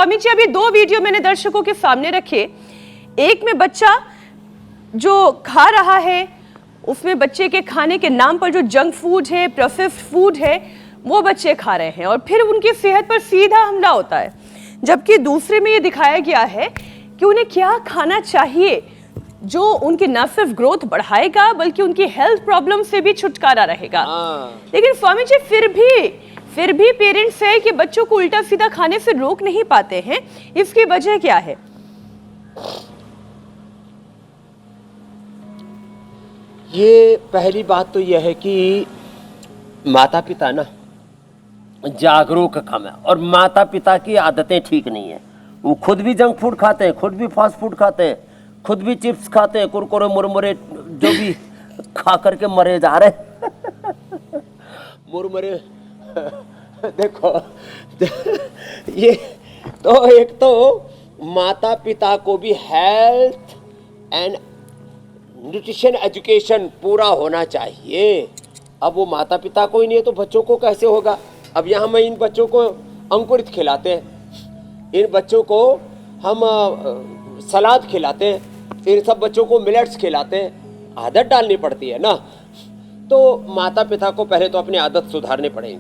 स्वामी जी, अभी 2 वीडियो मैंने दर्शकों के सामने रखे। एक में बच्चा जो खा रहा है, उसमें बच्चे के खाने के नाम पर जो जंक फूड है, प्रोसेस्ड फूड है, वो बच्चे खा रहे हैं और फिर उनकी सेहत पर सीधा हमला होता है। जबकि दूसरे में ये दिखाया गया है कि उन्हें क्या खाना चाहिए जो उनकी न सिर्फ ग्रोथ बढ़ाएगा बल्कि उनकी हेल्थ प्रॉब्लम से भी छुटकारा रहेगा। लेकिन स्वामी जी, फिर भी पेरेंट्स है कि बच्चों को उल्टा सीधा खाने से रोक नहीं पाते हैं। इसकी वजह क्या है? ये पहली बात तो यह है कि माता पिता ना जागरूक कम है और माता पिता की आदतें ठीक नहीं है। वो खुद भी जंक फूड खाते हैं, खुद भी फास्ट फूड खाते हैं, खुद भी चिप्स खाते हैं, कुरकुरे मुरमुरे जो भी खा करके मरे जा रहे मुरमुरे देखो ये तो एक तो माता पिता को भी हेल्थ एंड न्यूट्रिशन एजुकेशन पूरा होना चाहिए। अब वो माता पिता को ही नहीं है तो बच्चों को कैसे होगा? अब यहाँ हम इन बच्चों को अंकुरित खिलाते हैं, इन बच्चों को हम सलाद खिलाते हैं, इन सब बच्चों को मिलेट्स खिलाते हैं, आदत डालनी पड़ती है ना। तो माता पिता को पहले तो अपनी आदत सुधारनी पड़ेगी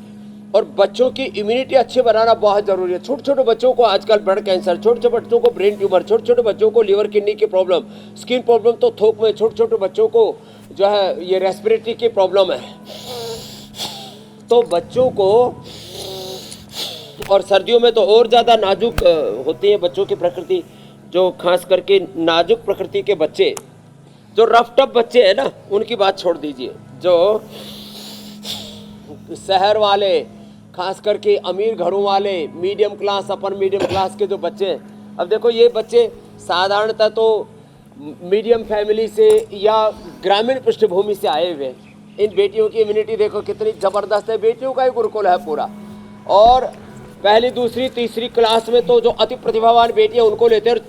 और बच्चों की इम्यूनिटी अच्छी बनाना बहुत ज़रूरी है। छोटे छोटे बच्चों को आजकल ब्लड कैंसर, छोटे छोटे बच्चों को ब्रेन ट्यूमर, छोटे छोटे बच्चों को लीवर किडनी की प्रॉब्लम, स्किन प्रॉब्लम तो थोक में, छोटे छोटे बच्चों को जो है ये रेस्पिरेटरी की प्रॉब्लम है। तो बच्चों को, और सर्दियों में तो और ज़्यादा नाजुक होती है बच्चों की प्रकृति, जो खास करके नाजुक प्रकृति के बच्चे, जो रफ टफ बच्चे हैं ना, उनकी बात छोड़ दीजिए। जो शहर वाले, खास करके अमीर घरों वाले, मीडियम क्लास, अपर मीडियम क्लास के जो बच्चे हैं, अब देखो ये बच्चे साधारणतः तो मीडियम फैमिली से या ग्रामीण पृष्ठभूमि से आए हुए हैं। इन बेटियों की इम्यूनिटी देखो कितनी ज़बरदस्त है, बेटियों का ही गुरुकुल है पूरा। और पहली, दूसरी, तीसरी क्लास में तो जो अति प्रतिभावान बेटियां उनको लेते हैं और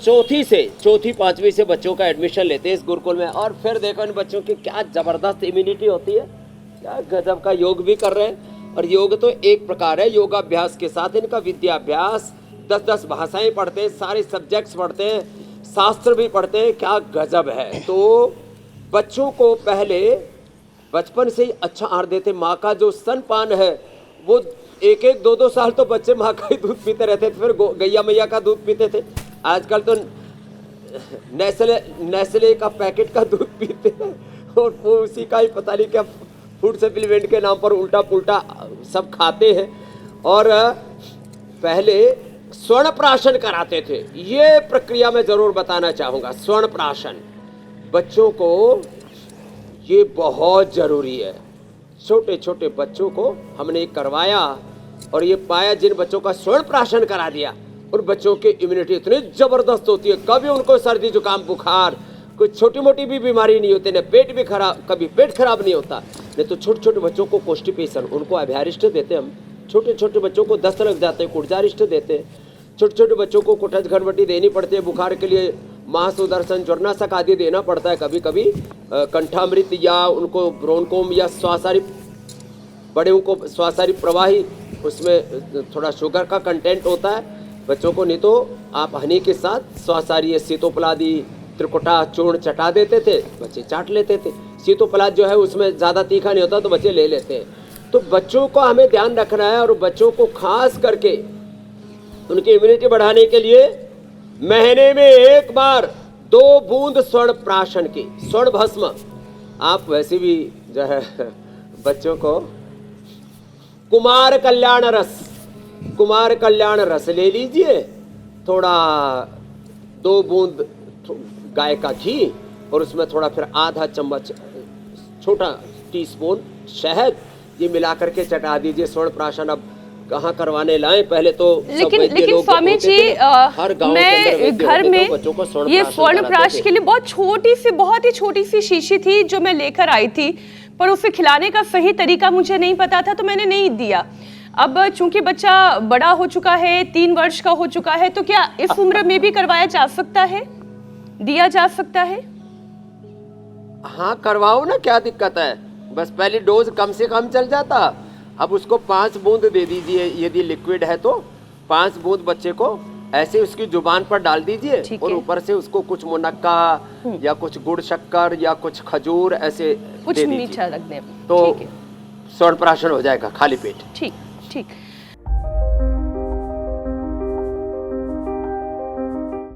चौथी पांचवी से बच्चों का एडमिशन लेते हैं इस गुरुकुल में। और फिर देखो इन बच्चों की क्या ज़बरदस्त इम्यूनिटी होती है, क्या गजब का योग भी कर रहे हैं। और योग तो एक प्रकार है, योगाभ्यास के साथ इनका विद्याभ्यास, 10-10 भाषाएं पढ़ते हैं, सारे सब्जेक्ट्स पढ़ते हैं, शास्त्र भी पढ़ते हैं, क्या गजब है। तो बच्चों को पहले बचपन से ही अच्छा आहार देते। माँ का जो स्तनपान है वो 1-1, 2-2 साल तो बच्चे माँ का ही दूध पीते रहते थे, फिर गैया मैया का दूध पीते थे। आजकल तो नेस्ले का पैकेट का दूध पीते हैं और वो उसी का ही पता नहीं क्या फूड सप्लीमेंट के नाम पर उल्टा पुल्टा सब खाते हैं। और पहले स्वर्ण प्राशन कराते थे, ये प्रक्रिया मैं ज़रूर बताना चाहूँगा। स्वर्ण प्राशन बच्चों को ये बहुत ज़रूरी है। छोटे छोटे बच्चों को हमने करवाया और ये पाया, जिन बच्चों का स्वर्ण प्राशन करा दिया उन बच्चों की इम्यूनिटी इतनी ज़बरदस्त होती है, कभी उनको सर्दी जुकाम बुखार कोई छोटी मोटी भी बीमारी नहीं होती, न पेट भी खराब, कभी पेट खराब नहीं होता। नहीं तो छोटे छोटे बच्चों को कोष्ठीपेशन, उनको अभ्यारिष्ट देते हम। छोटे छोटे बच्चों को दस्त लग जाते हैं, कुर्जारिष्ट देते हैं। छोटे छोटे बच्चों को कुटज घरवटी देनी पड़ती है, बुखार के लिए महासुदर्शन, ज्वरनाशक आदि देना पड़ता है कभी कभी, कंठामृत या उनको ब्रोनकोम या स्वासारी, बड़े को स्वासारी प्रवाही, उसमें थोड़ा शुगर का कंटेंट होता है बच्चों को। नहीं तो आप हनी के साथ स्वासारी, सीतोपलादी, त्रिकुटा चूर्ण चटा देते थे, बच्चे चाट लेते थे। सीतोपलाद जो है उसमें ज़्यादा तीखा नहीं होता तो बच्चे ले लेते हैं। तो बच्चों को हमें ध्यान रखना है और बच्चों को खास करके उनकी इम्यूनिटी बढ़ाने के लिए महीने में 1 बार 2 बूंद स्वर्ण प्राशन की, स्वर्ण भस्म। आप वैसे भी जो है बच्चों को कुमार कल्याण रस ले लीजिए, थोड़ा 2 बूंद गाय का घी और उसमें थोड़ा फिर आधा चम्मच छोटा टीस्पून शहद, ये मिला करके चटा दीजिए। स्वर्ण प्राशन अब कहाँ करवाने लाएं, पहले तो लेकिन स्वामी जी, हर गांव मैं घर में ये स्वर्ण प्राश के लिए बहुत ही छोटी सी शीशी थी जो मैं लेकर आई थी, पर उसे खिलाने का सही तरीका मुझे नहीं पता था तो मैंने नहीं दिया। अब चूंकि बच्चा बड़ा हो चुका है, 3 वर्ष का हो चुका है, तो क्या इस उम्र में भी करवाया जा सकता है, दिया जा सकता है? हाँ करवाओ ना, क्या दिक्कत है। बस पहली डोज कम से कम चल जाता। अब उसको 5 बूंद दे दीजिए, यदि लिक्विड है तो 5 बूंद बच्चे को ऐसे उसकी जुबान पर डाल दीजिए ठीक और है। ऊपर से उसको कुछ मुनक्का या कुछ गुड़ शक्कर या कुछ खजूर ऐसे कुछ दे दीजिए। मीठा रख दें। तो ठीक है, स्वर्ण प्राशन हो जाएगा खाली पेट। ठीक ठीक।